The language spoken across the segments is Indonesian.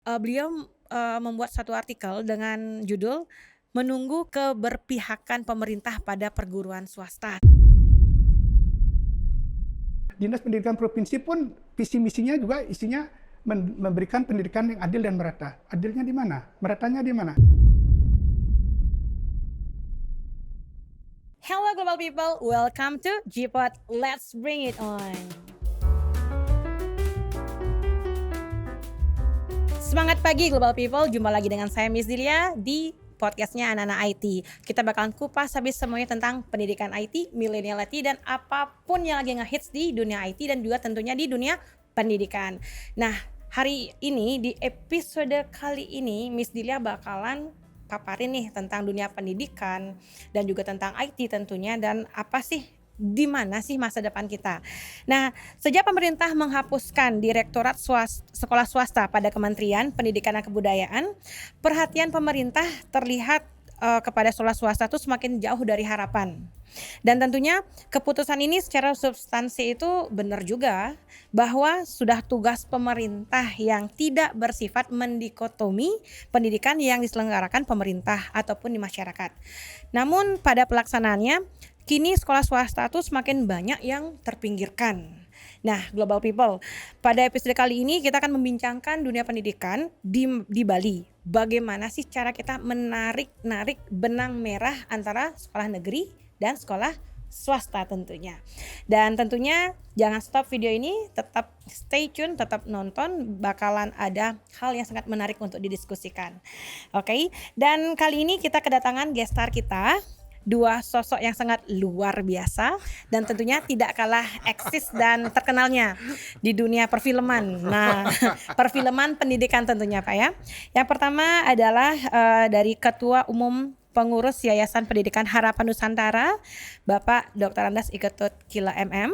Beliau membuat satu artikel dengan judul, "Menunggu Keberpihakan Pemerintah pada Perguruan Swasta". Dinas Pendidikan Provinsi pun visi misinya juga isinya memberikan pendidikan yang adil dan merata. Adilnya di mana? Meratanya di mana? Hello global people, welcome to Gpod. Let's bring it on. Semangat pagi global people, jumpa lagi dengan saya Miss Dilia di podcastnya Anak-anak IT. Kita bakalan kupas habis semuanya tentang pendidikan IT, millennial IT, dan apapun yang lagi ngehits di dunia IT dan juga tentunya di dunia pendidikan. Nah, hari ini di episode kali ini Miss Dilia bakalan paparin nih tentang dunia pendidikan dan juga tentang IT tentunya, dan apa sih, di mana sih masa depan kita. Nah, sejak pemerintah menghapuskan Direktorat Sekolah Swasta pada Kementerian Pendidikan dan Kebudayaan, perhatian pemerintah terlihat kepada sekolah swasta itu semakin jauh dari harapan. Dan tentunya keputusan ini secara substansi itu benar juga bahwa sudah tugas pemerintah yang tidak bersifat mendikotomi pendidikan yang diselenggarakan pemerintah ataupun di masyarakat. Namun pada pelaksanaannya kini sekolah swasta itu semakin banyak yang terpinggirkan. Nah, global people, pada episode kali ini kita akan membincangkan dunia pendidikan di Bali. Bagaimana sih cara kita menarik benang merah antara sekolah negeri dan sekolah swasta tentunya. Dan tentunya jangan stop video ini, tetap stay tune, tetap nonton, bakalan ada hal yang sangat menarik untuk didiskusikan. Oke, dan kali ini kita kedatangan guest star kita, dua sosok yang sangat luar biasa dan tentunya tidak kalah eksis dan terkenalnya di dunia perfilman. Nah, perfilman pendidikan tentunya Pak ya. Yang pertama adalah dari Ketua Umum Pengurus Yayasan Pendidikan Harapan Nusantara, Bapak Dr. Andes Iketut Kila MM,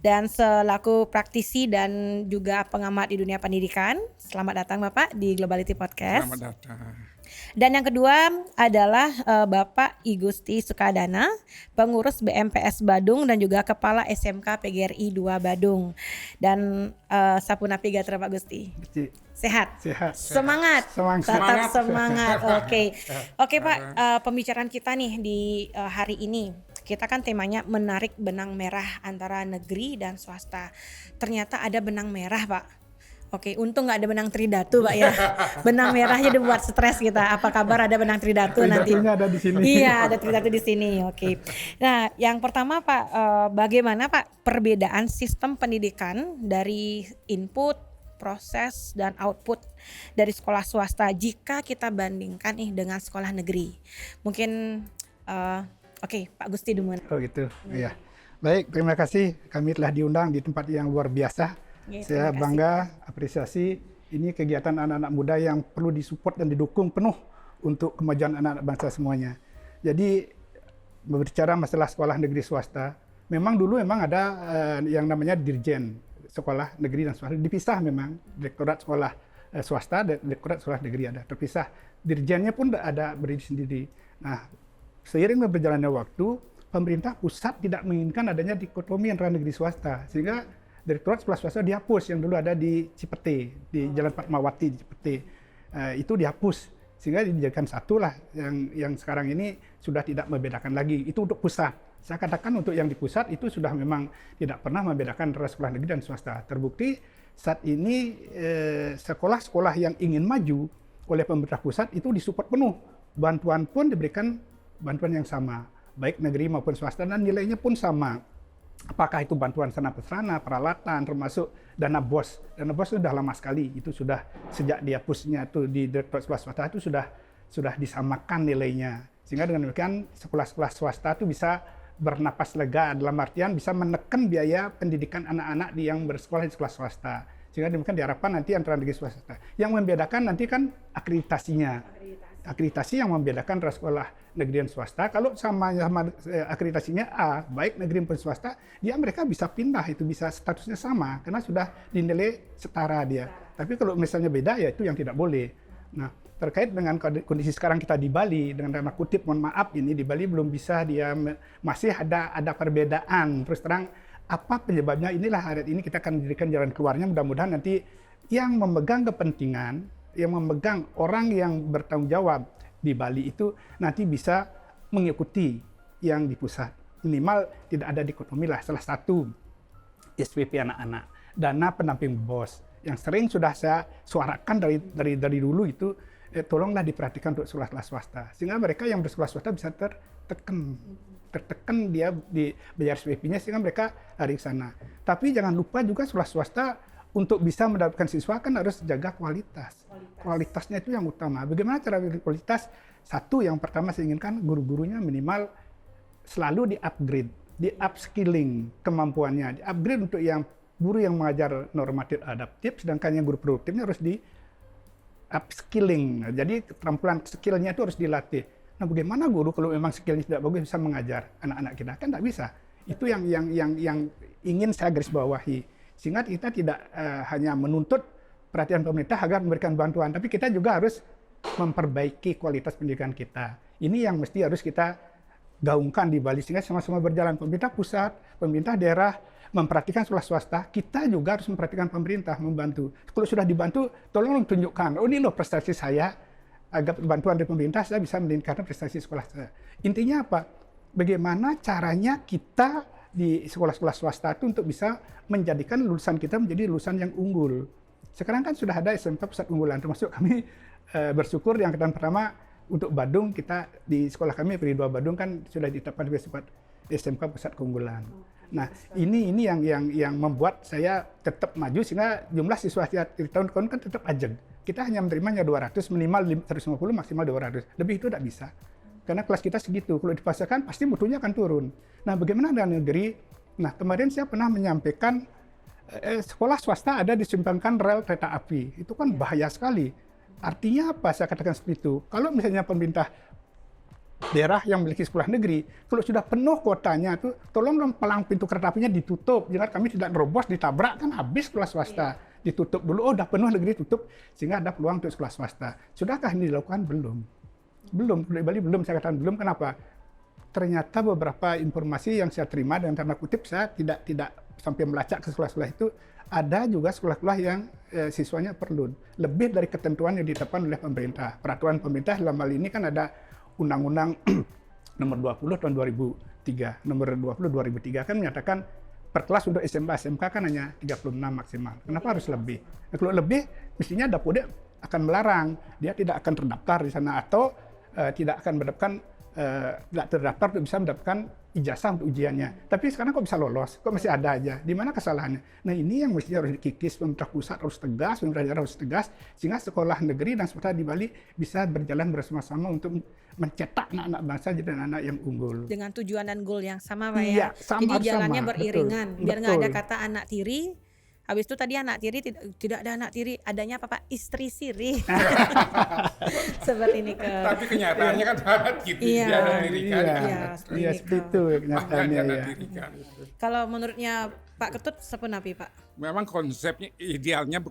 dan selaku praktisi dan juga pengamat di dunia pendidikan. Selamat datang Bapak di Globality Podcast. Selamat datang. Dan yang kedua adalah Bapak I Gusti Sukadana, pengurus BMPS Badung dan juga Kepala SMK PGRI 2 Badung. Dan Sapunapi Gatra Pak Gusti. Sehat? Sehat. Semangat. Tetap semangat. Oke Pak, pembicaraan kita nih di hari ini. Kita kan temanya menarik benang merah antara negeri dan swasta. Ternyata ada benang merah Pak. Oke, untung nggak ada benang tridatu Pak ya. Benang merahnya udah buat stres kita. Apa kabar ada benang tridatu nanti? Tridatunya ada di sini. Iya, ada tridatu di sini. Oke. Nah, yang pertama Pak, bagaimana Pak perbedaan sistem pendidikan dari input, proses dan output dari sekolah swasta jika kita bandingkan nih dengan sekolah negeri? Mungkin oke, Pak Gusti dulu. Oh gitu, iya. Baik, terima kasih. Kami telah diundang di tempat yang luar biasa. Saya bangga, apresiasi. Ini kegiatan anak-anak muda yang perlu disupport dan didukung penuh untuk kemajuan anak-anak bangsa semuanya. Jadi berbicara masalah sekolah negeri swasta, memang dulu ada yang namanya dirjen sekolah negeri dan swasta, dipisah memang. Direktorat sekolah swasta dan direktorat sekolah negeri ada terpisah. Dirjennya pun ada berdiri sendiri. Nah, seiring berjalannya waktu, pemerintah pusat tidak menginginkan adanya dikotomi antara negeri swasta, sehingga Direktorat Sekolah Swasta dihapus yang dulu ada di Cipete, di Jalan Fatmawati di Cipete. Itu dihapus sehingga dijadikan satu lah yang sekarang ini sudah tidak membedakan lagi. Itu untuk pusat. Saya katakan untuk yang di pusat itu sudah memang tidak pernah membedakan antara sekolah negeri dan swasta. Terbukti saat ini sekolah-sekolah yang ingin maju oleh pemerintah pusat itu disupport penuh. Bantuan pun diberikan bantuan yang sama, baik negeri maupun swasta, dan nilainya pun sama. Apakah itu bantuan sarana-prasarana, peralatan, termasuk dana BOS. Dana BOS itu sudah lama sekali, itu sudah sejak dihapusnya itu di Direktorat Sekolah Swasta itu sudah disamakan nilainya. Sehingga dengan demikian sekolah-sekolah swasta itu bisa bernapas lega, dalam artian bisa menekan biaya pendidikan anak-anak yang bersekolah di sekolah swasta. Sehingga demikian diharapkan nanti antara negeri swasta. Yang membedakan nanti kan akreditasinya. Akreditasi yang membedakan antara sekolah negeri dan swasta. Kalau sama akreditasinya A, baik negeri maupun swasta, mereka bisa pindah, itu bisa statusnya sama karena sudah dinilai setara dia. Tapi kalau misalnya beda, ya itu yang tidak boleh. Nah, terkait dengan kondisi sekarang kita di Bali, dengan tanda kutip mohon maaf ini di Bali belum bisa, masih ada perbedaan. Terus terang apa penyebabnya, inilah hari ini kita akan mendirikan jalan keluarnya. Mudah-mudahan nanti yang memegang kepentingan yang memegang orang yang bertanggung jawab di Bali itu nanti bisa mengikuti yang di pusat. Minimal tidak ada dikotomi lah. Salah satu SPP anak-anak, dana pendamping bos yang sering sudah saya suarakan dari dulu itu, tolonglah diperhatikan untuk sekolah swasta sehingga mereka yang bersekolah swasta bisa tertekan dia di bayar SPP-nya sehingga mereka lari ke sana. Tapi jangan lupa juga sekolah swasta untuk bisa mendapatkan siswa kan harus jaga kualitas. Kualitasnya itu yang utama. Bagaimana cara menjaga kualitas? Satu, yang pertama saya inginkan guru-gurunya minimal selalu di-upgrade, di-upskilling kemampuannya, di-upgrade untuk yang guru yang mengajar normatif adaptif, sedangkan yang guru produktifnya harus di-upskilling. Jadi keterampilan skillnya itu harus dilatih. Nah, bagaimana guru kalau memang skillnya tidak bagus bisa mengajar anak-anak kita? Kan tidak bisa. Itu yang ingin saya garis bawahi. Sehingga kita tidak hanya menuntut perhatian pemerintah agar memberikan bantuan, tapi kita juga harus memperbaiki kualitas pendidikan kita. Ini yang mesti harus kita gaungkan di Bali sehingga sama-sama berjalan. Pemerintah pusat, pemerintah daerah memperhatikan sekolah swasta, kita juga harus memperhatikan pemerintah, membantu. Kalau sudah dibantu, tolong tunjukkan, oh ini loh prestasi saya, agar bantuan dari pemerintah saya bisa meningkatkan prestasi sekolah saya. Intinya apa? Bagaimana caranya kita di sekolah-sekolah swasta itu untuk bisa menjadikan lulusan kita menjadi lulusan yang unggul. Sekarang kan sudah ada SMK pusat unggulan, termasuk kami bersyukur yang angkatan pertama untuk Badung, kita di sekolah kami Pri 2 Badung kan sudah ditetapkan sebagai SMK pusat keunggulan. Nah, ini yang membuat saya tetap maju sehingga jumlah siswa di tahun ke tahun kan tetap ajeg. Kita hanya menerimanya 200, minimal 150, maksimal 200. Lebih itu tidak bisa. Karena kelas kita segitu. Kalau dipaksakan pasti mutunya akan turun. Nah, bagaimana dengan negeri? Nah, kemarin saya pernah menyampaikan sekolah swasta ada di simpangkan rel kereta api. Itu kan bahaya sekali. Artinya apa saya katakan seperti itu? Kalau misalnya pemerintah daerah yang memiliki sekolah negeri, kalau sudah penuh kotanya itu, tolong dong palang pintu kereta apinya ditutup. Jangan kami tidak nerobos, ditabrak, kan habis sekolah swasta. Ditutup dulu, oh udah penuh negeri tutup, sehingga ada peluang untuk sekolah swasta. Sudahkah ini dilakukan? Belum. Belum, di Bali belum, saya katakan belum. Kenapa? Ternyata beberapa informasi yang saya terima, dan tanda kutip saya tidak sampai melacak ke sekolah-sekolah itu, ada juga sekolah-sekolah yang siswanya perlu lebih dari ketentuan yang ditetapkan oleh pemerintah. Peraturan pemerintah dalam hal ini kan ada Undang-Undang nomor 20 tahun 2003, nomor 20 2003 kan menyatakan per kelas untuk SMK kan hanya 36 maksimal. Kenapa harus lebih? Nah, kalau lebih, mestinya Dapodek akan melarang, dia tidak akan terdaftar di sana atau tidak akan mendapatkan tidak terdaftar untuk bisa mendapatkan ijazah untuk ujiannya. Tapi sekarang kok bisa lolos? Kok masih ada aja? Di mana kesalahannya? Nah, ini yang mesti harus dikikis, pemerintah pusat harus tegas, pemerintah daerah harus tegas, sehingga sekolah negeri dan swasta di Bali bisa berjalan bersama-sama untuk mencetak anak-anak bangsa jadi anak-anak yang unggul. Dengan tujuan dan goal yang sama, Pak ya. Iya, sama, jadi jalannya sama. beriringan, Betul. biar nggak ada kata anak tiri. Habis itu tadi anak tiri tidak ada anak tiri, adanya apa Pak? Istri siri. Seperti ini ke. Tapi kenyataannya kan anak tiri Iya. dia dirikan. Iya, seperti itu kenyataannya ya. Kalau Kalau menurutnya Pak Ketut sepenapi Pak? memang konsepnya idealnya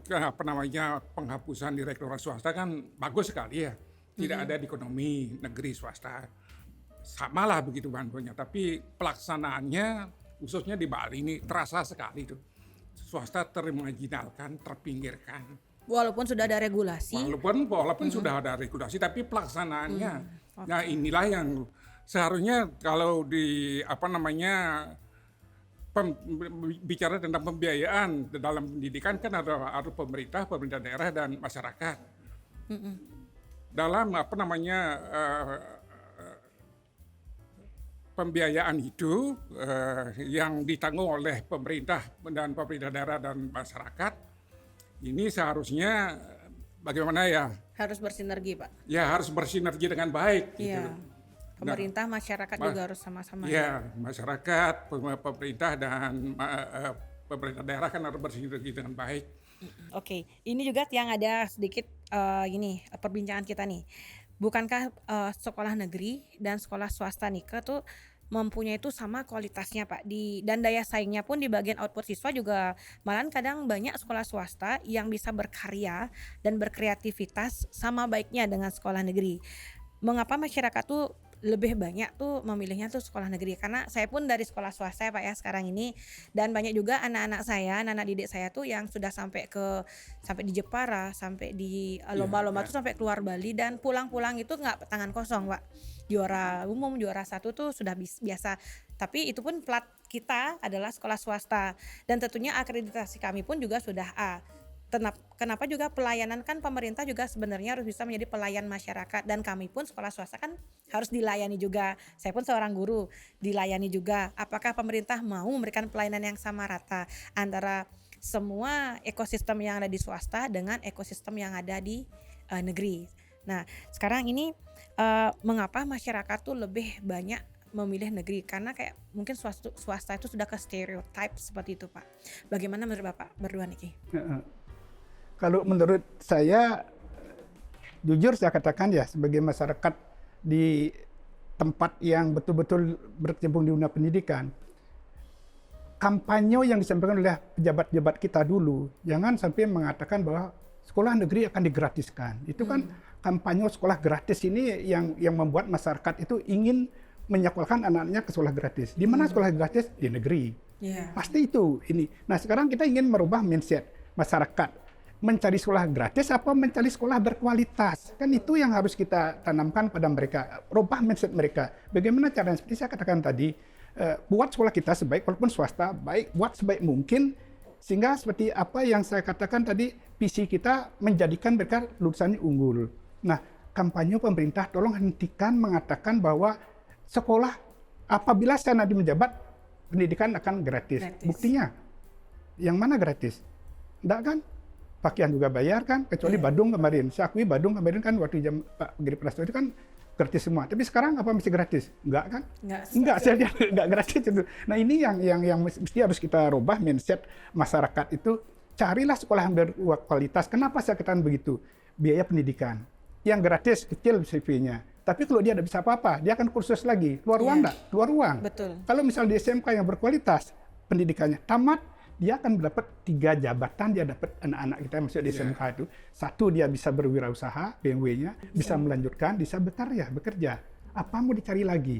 penghapusan direktorat swasta kan bagus sekali ya. Tidak ada dikotomi negeri swasta. Samalah begitu bantuannya, tapi pelaksanaannya khususnya di Bali ini terasa sekali tuh. Swasta termarginalkan, terpinggirkan. Walaupun sudah ada regulasi. Walaupun sudah ada regulasi, tapi pelaksanaannya. Nah, inilah yang seharusnya kalau di bicara tentang pembiayaan dalam pendidikan kan ada pemerintah daerah dan masyarakat. Dalam pembiayaan itu yang ditanggung oleh pemerintah daerah dan masyarakat ini seharusnya bagaimana ya? Harus bersinergi Pak. Ya harus bersinergi dengan baik. Gitu. Iya. Pemerintah, masyarakat juga harus sama-sama. Ya, masyarakat, pemerintah dan pemerintah daerah kan harus bersinergi dengan baik. Oke, ini juga yang ada sedikit perbincangan kita nih. Bukankah sekolah negeri dan sekolah swasta nih tuh mempunyai itu sama kualitasnya Pak dan daya saingnya pun di bagian output siswa juga malahan kadang banyak sekolah swasta yang bisa berkarya dan berkreativitas sama baiknya dengan sekolah negeri. Mengapa masyarakat tuh lebih banyak tuh memilihnya tuh sekolah negeri, karena saya pun dari sekolah swasta ya Pak ya sekarang ini, dan banyak juga anak-anak saya, anak-anak didik saya tuh yang sudah sampai di Jepara, sampai di Iya, lomba-lomba iya. tuh sampai keluar Bali, dan pulang-pulang itu nggak tangan kosong Pak. Juara umum, juara satu tuh sudah biasa. Tapi itu pun plat kita adalah sekolah swasta, dan tentunya akreditasi kami pun juga sudah A. Kenapa juga pelayanan, kan pemerintah juga sebenarnya harus bisa menjadi pelayan masyarakat, dan kami pun sekolah swasta kan harus dilayani juga. Saya pun seorang guru, dilayani juga. Apakah pemerintah mau memberikan pelayanan yang sama rata antara semua ekosistem yang ada di swasta dengan ekosistem yang ada di negeri. Nah, sekarang ini mengapa masyarakat tuh lebih banyak memilih negeri, karena kayak mungkin swasta itu sudah ke stereotype seperti itu Pak. Bagaimana menurut Bapak berdua nih? Kalau menurut saya, jujur saya katakan ya, sebagai masyarakat di tempat yang betul-betul berkecimpung di dunia pendidikan, kampanye yang disampaikan oleh pejabat-pejabat kita dulu, jangan sampai mengatakan bahwa sekolah negeri akan digratiskan. Itu kan kampanye sekolah gratis ini yang membuat masyarakat itu ingin menyekolahkan anak-anaknya ke sekolah gratis. Di mana sekolah gratis? Di negeri. Pasti itu ini. Nah, sekarang kita ingin merubah mindset masyarakat. Mencari sekolah gratis apa mencari sekolah berkualitas? Kan itu yang harus kita tanamkan pada mereka. Rubah mindset mereka. Bagaimana caranya? Seperti saya katakan tadi, buat sekolah kita sebaik, walaupun swasta, baik, buat sebaik mungkin. Sehingga seperti apa yang saya katakan tadi, visi kita menjadikan mereka lulusannya unggul. Nah, kampanye pemerintah tolong hentikan mengatakan bahwa sekolah apabila saya nanti menjabat, pendidikan akan gratis. Buktinya, yang mana gratis? Enggak kan? Pakaian juga bayar kan, kecuali Badung kemarin. Saya akui Badung kemarin kan waktu jam Pak Giri Prasetyo itu kan gratis semua. Tapi sekarang apa mesti gratis? Enggak kan? Enggak, saya lihat enggak gratis itu. Nah, ini yang mesti harus kita rubah mindset masyarakat itu. Carilah sekolah yang berkualitas. Kenapa saya katakan begitu? Biaya pendidikan. Yang gratis kecil CV-nya. Tapi kalau dia tidak bisa apa-apa, dia akan kursus lagi. Keluar uang enggak? Keluar uang. Betul. Kalau misalnya di SMK yang berkualitas, pendidikannya tamat, dia akan dapat 3 jabatan, dia dapat anak-anak kita yang masuk di SMK itu. Satu, dia bisa berwirausaha, BMW-nya, bisa melanjutkan, bisa bekerja. Apa mau dicari lagi?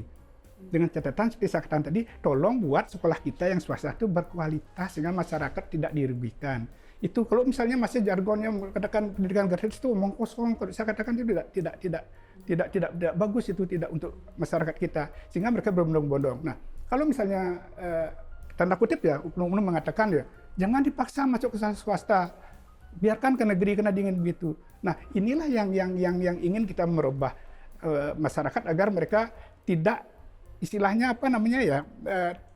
Dengan catatan seperti saya katakan tadi, tolong buat sekolah kita yang swasta itu berkualitas sehingga masyarakat tidak dirugikan. Itu kalau misalnya masih jargonnya katakan pendidikan gratis itu omong kosong, kalau saya katakan itu tidak bagus, itu tidak untuk masyarakat kita sehingga mereka berbondong-bondong. Nah, kalau misalnya tanda kutip ya, oknum-oknum mengatakan ya, jangan dipaksa masuk ke swasta, biarkan ke negeri karena ingin begitu. Nah, inilah yang ingin kita merubah masyarakat agar mereka tidak istilahnya apa namanya ya,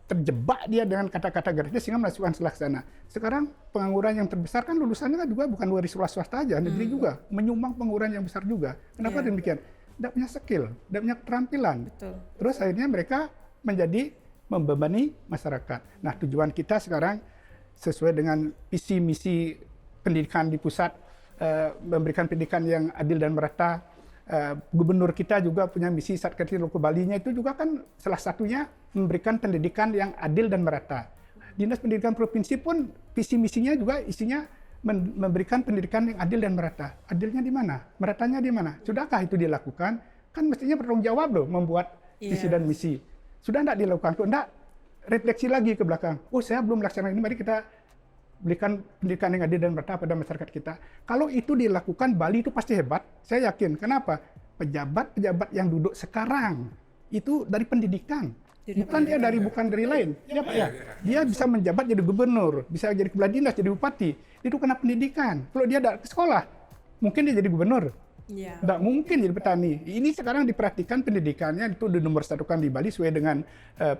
terjebak dia dengan kata-kata gratis sehingga melakukan selaksana. Sekarang pengangguran yang terbesar kan lulusannya kan juga bukan dari swasta aja, negeri juga menyumbang pengangguran yang besar juga. Kenapa demikian? Tidak punya skill, tidak punya keterampilan. Betul. Terus akhirnya mereka menjadi membebani masyarakat. Nah, tujuan kita sekarang sesuai dengan visi misi pendidikan di pusat, memberikan pendidikan yang adil dan merata. Gubernur kita juga punya misi Satkerti Loko Bali-nya itu juga kan salah satunya memberikan pendidikan yang adil dan merata. Dinas Pendidikan Provinsi pun visi misinya juga isinya memberikan pendidikan yang adil dan merata. Adilnya di mana? Meratanya di mana? Sudahkah itu dilakukan? Kan mestinya bertanggung jawab loh membuat visi dan misi. Sudah tidak dilakukan, kalau tidak refleksi lagi ke belakang. Oh, saya belum melaksanakan ini, mari kita berikan pendidikan yang adil dan merata pada masyarakat kita. Kalau itu dilakukan, Bali itu pasti hebat. Saya yakin. Kenapa? Pejabat-pejabat yang duduk sekarang itu dari pendidikan. Bukan dari lain. Ya, Pak, ya. Dia bisa menjabat jadi gubernur, bisa jadi kepala dinas, jadi bupati. Itu karena pendidikan. Kalau dia tidak ke sekolah, mungkin dia jadi gubernur. Tidak mungkin jadi petani. Ini sekarang diperhatikan pendidikannya itu dinomorsatukan di Bali sesuai dengan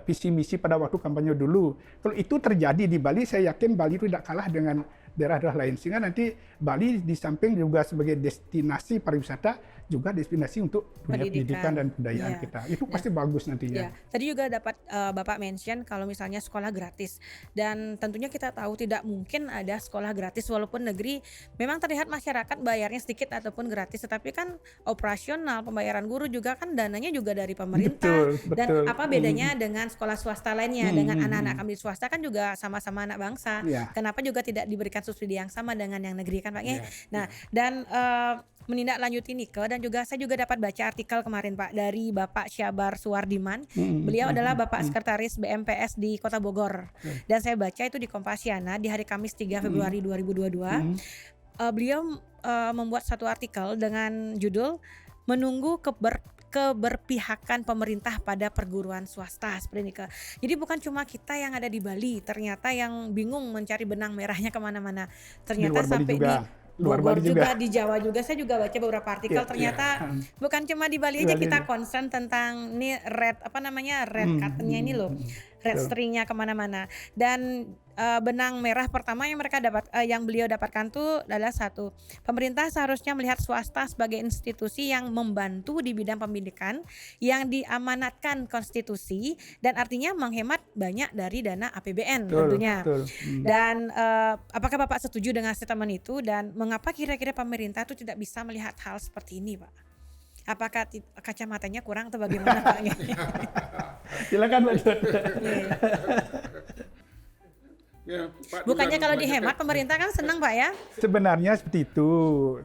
visi misi pada waktu kampanye dulu. Kalau itu terjadi di Bali, saya yakin Bali itu tidak kalah dengan daerah-daerah lain. Sehingga nanti Bali di samping juga sebagai destinasi pariwisata, juga destinasi untuk dunia pendidikan dan kebudayaan kita. Itu pasti bagus nantinya. Tadi juga dapat Bapak mention kalau misalnya sekolah gratis. Dan tentunya kita tahu tidak mungkin ada sekolah gratis walaupun negeri memang terlihat masyarakat bayarnya sedikit ataupun gratis. Tetapi kan operasional, pembayaran guru juga kan dananya juga dari pemerintah. Betul. Dan apa bedanya dengan sekolah swasta lainnya? Dengan anak-anak kami di swasta kan juga sama-sama anak bangsa. Kenapa juga tidak diberikan subsidi yang sama dengan yang negeri kan Pak? Nah, dan menindaklanjuti Nike, dan juga saya juga dapat baca artikel kemarin Pak dari Bapak Syabar Suwardiman. Beliau adalah Bapak Sekretaris BMPS di Kota Bogor. Dan saya baca itu di Kompasiana di hari Kamis 3 Februari 2022. Beliau membuat satu artikel dengan judul menunggu keberpihakan pemerintah pada perguruan swasta seperti ini. Jadi bukan cuma kita yang ada di Bali ternyata yang bingung mencari benang merahnya kemana-mana. Ternyata sampai di Bogor juga, di Jawa juga. Saya juga baca beberapa artikel, ternyata bukan cuma di Bali aja kita concern tentang nih red cottonnya ini loh, red stringnya kemana-mana. Dan benang merah pertama yang mereka yang beliau dapatkan tuh adalah satu, pemerintah seharusnya melihat swasta sebagai institusi yang membantu di bidang pendidikan yang diamanatkan konstitusi dan artinya menghemat banyak dari dana APBN tentunya. Dan apakah Bapak setuju dengan statement itu, dan mengapa kira-kira pemerintah itu tidak bisa melihat hal seperti ini, Pak? Apakah kacamatanya kurang atau bagaimana Pak? Silakan Pak. Ya, Pak, bukannya kalau dihemat pemerintah kan senang Pak ya? Sebenarnya seperti itu.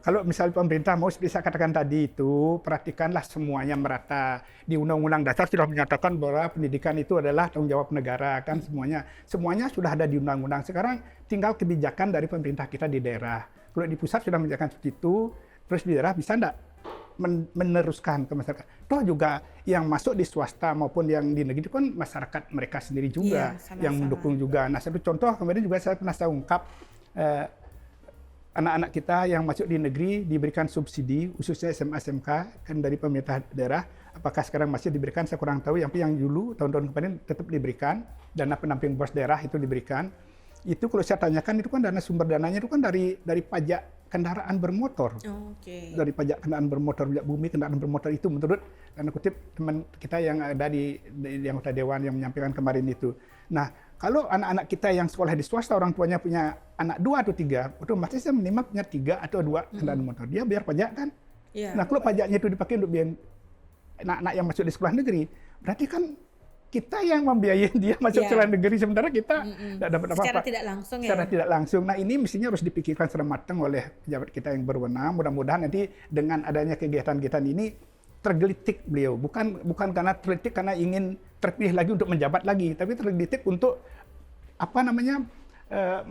Kalau misalnya pemerintah mau seperti saya katakan tadi itu, perhatikanlah semuanya merata. Di Undang-Undang Dasar sudah menyatakan bahwa pendidikan itu adalah tanggung jawab negara, kan semuanya sudah ada di undang-undang. Sekarang tinggal kebijakan dari pemerintah kita di daerah. Kalau di pusat sudah menyatakan seperti itu, terus di daerah bisa enggak meneruskan ke masyarakat. Toh juga yang masuk di swasta maupun yang di negeri itu kan masyarakat mereka sendiri juga, yang mendukung juga. Nah, satu contoh kemarin juga saya pernah ungkap, anak-anak kita yang masuk di negeri diberikan subsidi, khususnya SMA SMK kan dari pemerintah daerah. Apakah sekarang masih diberikan? Saya kurang tahu. Yang dulu tahun-tahun kemarin tetap diberikan, dana pendamping bos daerah itu diberikan. Itu kalau saya tanyakan itu kan sumber dananya itu kan dari pajak kendaraan bermotor. Dari pajak kendaraan bermotor, pajak bumi kendaraan bermotor itu menurut tanda kutip teman kita yang ada di anggota dewan yang menyampaikan kemarin itu. Nah, kalau anak-anak kita yang sekolah di swasta orang tuanya punya anak 2 atau 3, otomatis dia minimal punya 3 atau 2 kendaraan motor. Dia bayar pajak kan? Nah, kalau pajaknya itu dipakai untuk biaya anak-anak yang masuk di sekolah negeri, berarti kan kita yang membiayai dia masuk sekolah negeri, sementara kita tidak dapat apa-apa. Secara tidak langsung Secara tidak langsung. Nah, ini mestinya harus dipikirkan secara matang oleh pejabat kita yang berwenang. Mudah-mudahan nanti dengan adanya kegiatan-kegiatan ini tergelitik beliau. Bukan karena tergelitik karena ingin terpilih lagi untuk menjabat lagi, tapi tergelitik untuk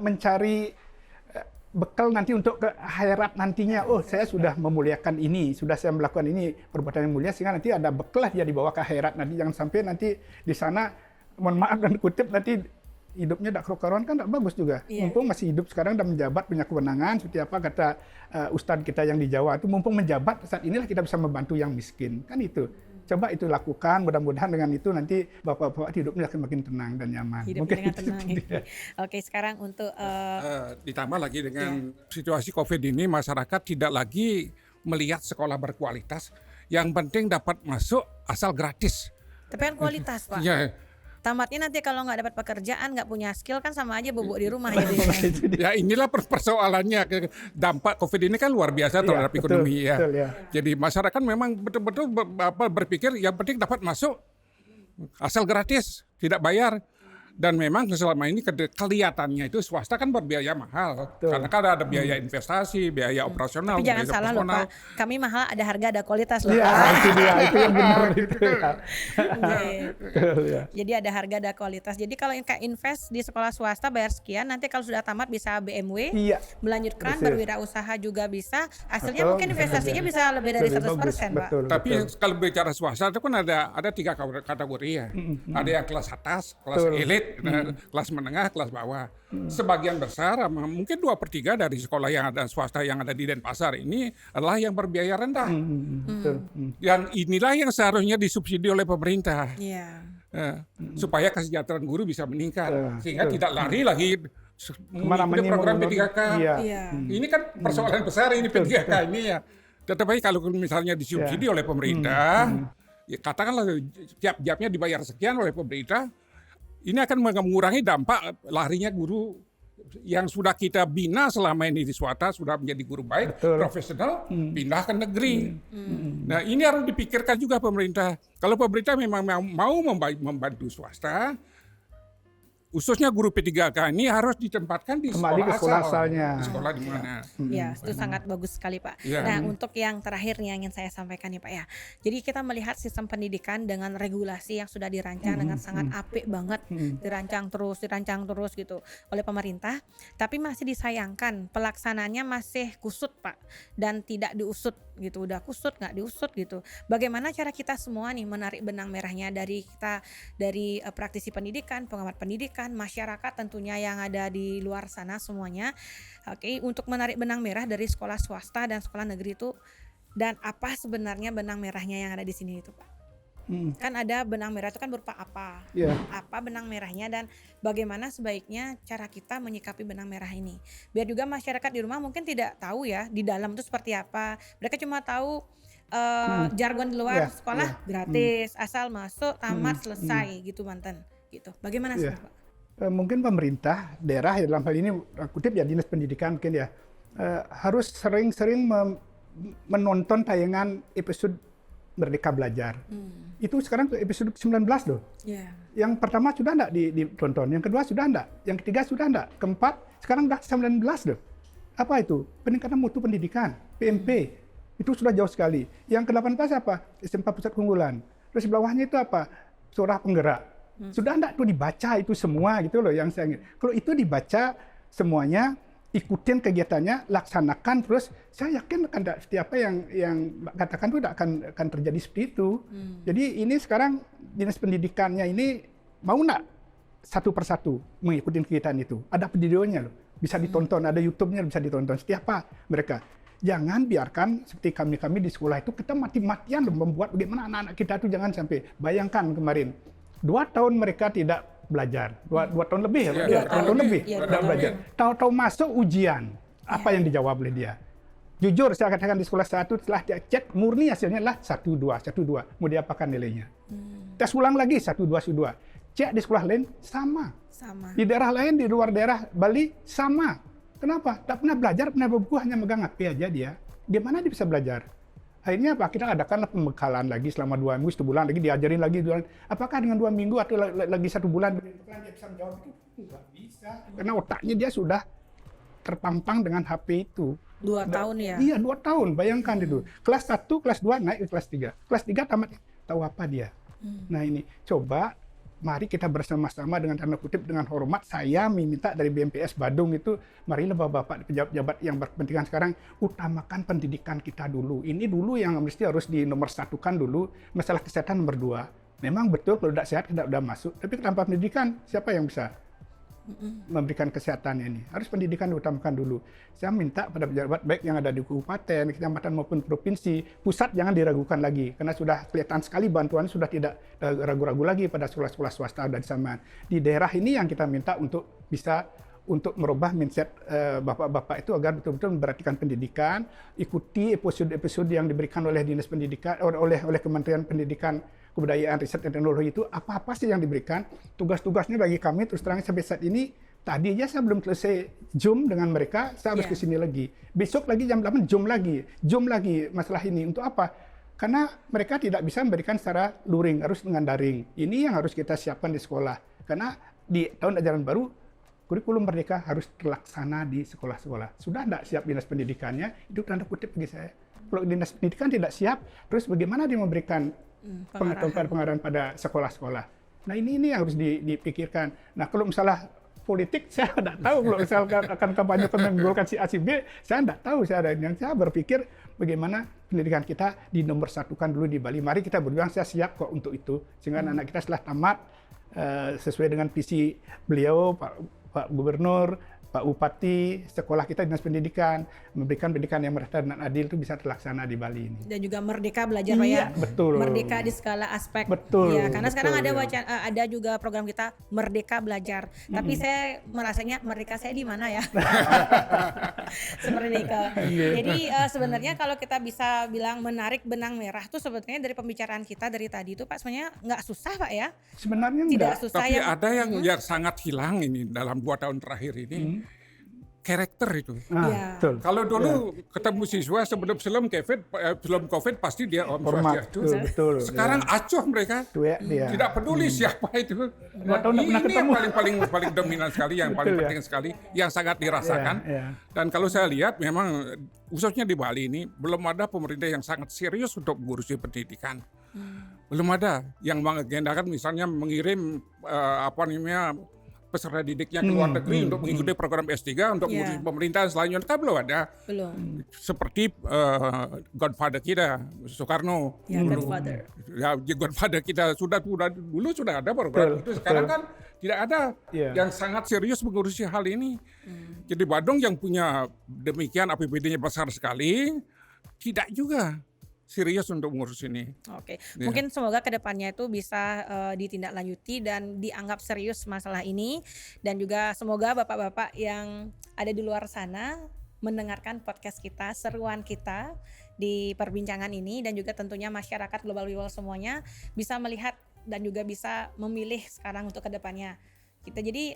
mencari bekal nanti untuk ke akhirat nantinya. Oh, saya sudah memuliakan ini, sudah saya melakukan ini perbuatan yang mulia, sehingga nanti ada bekal lah dia dibawa ke akhirat. Nanti jangan sampai nanti di sana, mohon maaf dan kutip, nanti hidupnya tidak kerukaruan, kan tidak bagus juga. Mumpung masih hidup sekarang dan menjabat, punya kewenangan, seperti apa kata ustadz kita yang di Jawa itu, mumpung menjabat saat inilah kita bisa membantu yang miskin, kan itu. Coba itu lakukan, mudah-mudahan dengan itu nanti bapak-bapak hidupnya akan makin tenang dan nyaman. Hidupnya dengan tenang. Oke, sekarang untuk ditambah lagi dengan situasi COVID ini, masyarakat tidak lagi melihat sekolah berkualitas. Yang penting dapat masuk asal gratis. Tapi kan kualitas Pak. Tamatnya nanti kalau nggak dapat pekerjaan, nggak punya skill kan sama aja bobok di rumah gitu. Ya inilah persoalannya. Dampak COVID ini kan luar biasa terhadap ekonomi ya. Jadi masyarakat memang betul-betul berpikir yang penting dapat masuk asal gratis, tidak bayar. Dan memang selama ini kelihatannya itu swasta kan berbiaya mahal. Karena kan ada biaya investasi, biaya operasional. Tapi jangan salah loh Pak, kami mahal ada harga ada kualitas loh. Iya, itu yang benar itu. Jadi ada harga ada kualitas. Jadi kalau kayak invest di sekolah swasta bayar sekian, nanti kalau sudah tamat bisa BMW, melanjutkan berwirausaha juga bisa. Hasilnya mungkin investasinya bisa lebih dari 100% Pak. Tapi kalau bicara swasta itu kan ada 3 kategori ya. Ada yang kelas atas, kelas elit, kelas menengah, kelas bawah. Sebagian besar, mungkin 2/3 dari sekolah yang ada swasta yang ada di Denpasar ini adalah yang berbiaya rendah. Dan inilah yang seharusnya disubsidi oleh pemerintah. Supaya kesejahteraan guru bisa meningkat. Sehingga tidak lari lagi mengikuti program P3K. Ini kan persoalan besar ini P3K ini ya. Tetapi kalau misalnya disubsidi oleh pemerintah, ya katakanlah tiap jamnya dibayar sekian oleh pemerintah, ini akan mengurangi dampak larinya guru yang sudah kita bina selama ini di swasta, sudah menjadi guru baik, profesional, pindah ke negeri. Nah, ini harus dipikirkan juga pemerintah. Kalau pemerintah memang mau membantu swasta, khususnya guru P3K ini harus ditempatkan di Kembali ke sekolah asalnya. Di sekolah di mana. Ya, itu sangat bagus sekali Pak. Ya. Nah, untuk yang terakhir nih yang ingin saya sampaikan nih Pak ya. Jadi kita melihat sistem pendidikan dengan regulasi yang sudah dirancang dengan sangat apik banget, dirancang terus gitu oleh pemerintah. Tapi masih disayangkan pelaksanaannya masih kusut Pak dan tidak diusut gitu. Udah kusut nggak diusut gitu. Bagaimana cara kita semua nih menarik benang merahnya dari praktisi pendidikan, pengamat pendidikan, masyarakat tentunya yang ada di luar sana semuanya. Oke, untuk menarik benang merah dari sekolah swasta dan sekolah negeri itu, dan apa sebenarnya benang merahnya yang ada di sini itu Pak? Kan ada benang merah itu kan berupa apa? Apa benang merahnya dan bagaimana sebaiknya cara kita menyikapi benang merah ini? Biar juga masyarakat di rumah mungkin tidak tahu ya di dalam itu seperti apa. Mereka cuma tahu jargon di luar sekolah gratis, asal masuk, tamat, selesai gitu mantan. Gitu. Bagaimana sih Pak? Mungkin pemerintah daerah ya, dalam hal ini kutip ya Dinas Pendidikan mungkin ya harus sering-sering menonton tayangan episode Merdeka Belajar. Itu sekarang episode 19 loh. Yang pertama sudah enggak ditonton, yang kedua sudah enggak, yang ketiga sudah enggak, keempat sekarang sudah 19 loh. Apa itu? Peningkatan mutu pendidikan, PMP. Itu sudah jauh sekali. Yang ke-18 apa? SMK Pusat Keunggulan. Terus di bawahnya itu apa? Surah Penggerak. Sudah enggak tuh dibaca itu semua gitu loh yang saya ingin. Kalau itu dibaca semuanya, ikutin kegiatannya, laksanakan terus, saya yakin akan setiap apa yang katakan itu akan terjadi seperti itu. Jadi ini sekarang Dinas Pendidikannya ini mau enggak satu persatu mengikuti kegiatan itu. Ada videonya loh, bisa ditonton, ada YouTube-nya bisa ditonton. Setiap apa mereka. Jangan biarkan seperti kami di sekolah itu kita mati-matian membuat bagaimana anak-anak kita itu jangan sampai. Bayangkan kemarin 2 tahun mereka tidak belajar, 2 tahun lebih ya, 2 tahun lebih tidak belajar. Tahu-tahu masuk ujian, apa yang dijawab oleh dia? Jujur saya katakan di sekolah satu setelah dia cek murni hasilnya adalah 1-2. Mau diapakan nilainya? Tes ulang lagi 1-2. Cek di sekolah lain sama. Di daerah lain, di luar daerah Bali sama. Kenapa? Tak pernah belajar, pernah buku hanya megang HP aja dia. Gimana dia bisa belajar? Akhirnya apa? Kita adakanlah pembekalan lagi selama 2 minggu, 1 bulan lagi diajarin lagi. Apakah dengan 2 minggu atau lagi 1 bulan dia bisa menjawab itu? Enggak bisa. Karena otaknya dia sudah terpampang dengan HP itu. 2 tahun ya? Iya, 2 tahun. Bayangkan itu. Kelas 1, kelas 2 naik ke kelas 3. Kelas 3 tamat. Tahu apa dia? Nah ini, coba mari kita bersama-sama dengan tanda kutip dengan hormat saya meminta dari BMPS Badung itu marilah bapak-bapak pejabat-pejabat yang berkepentingan sekarang utamakan pendidikan kita dulu. Ini dulu yang mesti harus dinomorsatukan dulu, masalah kesehatan nomor 2. Memang betul kalau tidak sehat tidak udah masuk, tapi tanpa pendidikan siapa yang bisa memberikan kesehatan ini? Harus pendidikan diutamakan dulu. Saya minta pada pejabat baik yang ada di kabupaten, kecamatan maupun provinsi, pusat jangan diragukan lagi karena sudah kelihatan sekali bantuan sudah tidak ragu-ragu lagi pada sekolah-sekolah swasta dan sama. Di daerah ini yang kita minta untuk bisa untuk merubah mindset bapak-bapak itu agar betul-betul memperhatikan pendidikan, ikuti episode-episode yang diberikan oleh Dinas Pendidikan, oleh Kementerian Pendidikan, Kebudayaan, Riset dan Teknologi itu apa sih yang diberikan, tugas-tugasnya bagi kami terus terang sampai saat ini. Tadi aja saya belum selesai Zoom dengan mereka, saya harus ke sini lagi. Besok lagi jam 8 Zoom lagi masalah ini. Untuk apa? Karena mereka tidak bisa memberikan secara luring, harus dengan daring. Ini yang harus kita siapkan di sekolah. Karena di tahun ajaran baru kurikulum Merdeka harus terlaksana di sekolah-sekolah. Sudah tidak siap Dinas Pendidikannya, itu tanda kutip bagi saya. Kalau Dinas Pendidikan tidak siap, terus bagaimana dia memberikan pengarahan pada sekolah-sekolah. Nah ini yang harus dipikirkan. Nah kalau misalnya politik, saya tidak tahu kalau misalkan akan kampanye menggolkan si A si B, saya tidak tahu. Saya berpikir bagaimana pendidikan kita dinomorsatukan dulu di Bali. Mari kita berjuang, saya siap kok untuk itu. Sehingga anak kita setelah tamat, sesuai dengan visi beliau, Pak Gubernur, Pak Bupati, sekolah kita Dinas Pendidikan memberikan pendidikan yang merata dan adil itu bisa terlaksana di Bali ini. Dan juga merdeka belajar Pak ya. Betul. Merdeka di segala aspek. Betul. Ya, karena betul, sekarang ada ada juga program kita Merdeka Belajar. Tapi saya merasanya merdeka saya di mana ya? Seperti itu. Jadi sebenarnya kalau kita bisa bilang menarik benang merah tuh sebetulnya dari pembicaraan kita dari tadi itu Pak sebenarnya nggak susah Pak ya? Sebenarnya tidak enggak. susah. Tapi ada yang sangat hilang ini dalam 2 tahun terakhir ini. karakter itu. Iya. Betul. Kalau dulu ketemu siswa sebelum COVID pasti dia Om Hormat. Swastiastu. Betul. Sekarang acuh mereka. Cuek dia. Tidak peduli siapa itu. Nggak tahu, nggak pernah Ini yang ketemu. paling dominan sekali, yang paling Betul, ya. penting sekali, yang sangat dirasakan. Ya, ya. Dan kalau saya lihat memang khususnya di Bali ini belum ada pemerintah yang sangat serius untuk mengurusi pendidikan. Belum ada yang mengagendakan misalnya mengirim peserta didiknya ke luar negeri untuk mengikuti program S3 untuk mengurusi pemerintahan selanjutnya, kan belum ada. Belum. Seperti Godfather kita, Soekarno. Ya, Godfather. Ya, Godfather kita dulu sudah ada program itu. Sekarang kan tidak ada yang sangat serius mengurusi hal ini. Jadi Badung yang punya demikian APBD-nya besar sekali, tidak juga serius untuk mengurus ini. Oke, mungkin semoga kedepannya itu bisa ditindaklanjuti dan dianggap serius masalah ini, dan juga semoga bapak-bapak yang ada di luar sana mendengarkan podcast kita, seruan kita di perbincangan ini, dan juga tentunya masyarakat Global People semuanya bisa melihat dan juga bisa memilih sekarang untuk kedepannya. Kita jadi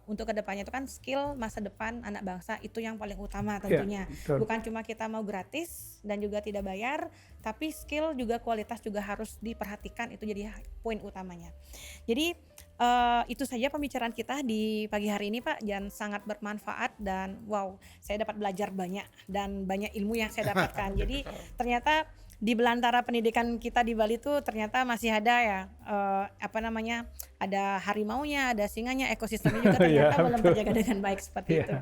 untuk kedepannya itu kan skill masa depan anak bangsa itu yang paling utama tentunya. Bukan cuma kita mau gratis dan juga tidak bayar, tapi skill juga kualitas juga harus diperhatikan, itu jadi poin utamanya. Jadi itu saja pembicaraan kita di pagi hari ini Pak, dan sangat bermanfaat, dan wow, saya dapat belajar banyak dan banyak ilmu yang saya dapatkan. Jadi ternyata di belantara pendidikan kita di Bali tuh ternyata masih ada ya ada harimaunya, ada singanya, ekosistemnya juga ternyata belum terjaga dengan baik seperti itu.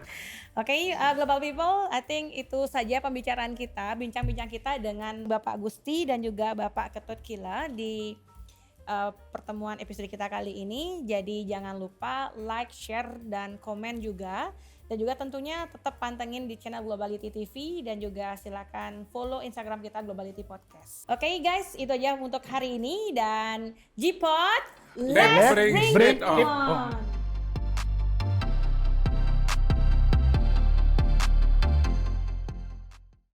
Oke, Global People, I think itu saja pembicaraan kita, bincang-bincang kita dengan Bapak Gusti dan juga Bapak Ketut Kila di pertemuan episode kita kali ini. Jadi jangan lupa like, share, dan komen juga. Dan juga tentunya tetap pantengin di channel Globality TV, dan juga silakan follow Instagram kita Globality Podcast. Oke guys, itu aja untuk hari ini, dan G-Pod, let's bring it on.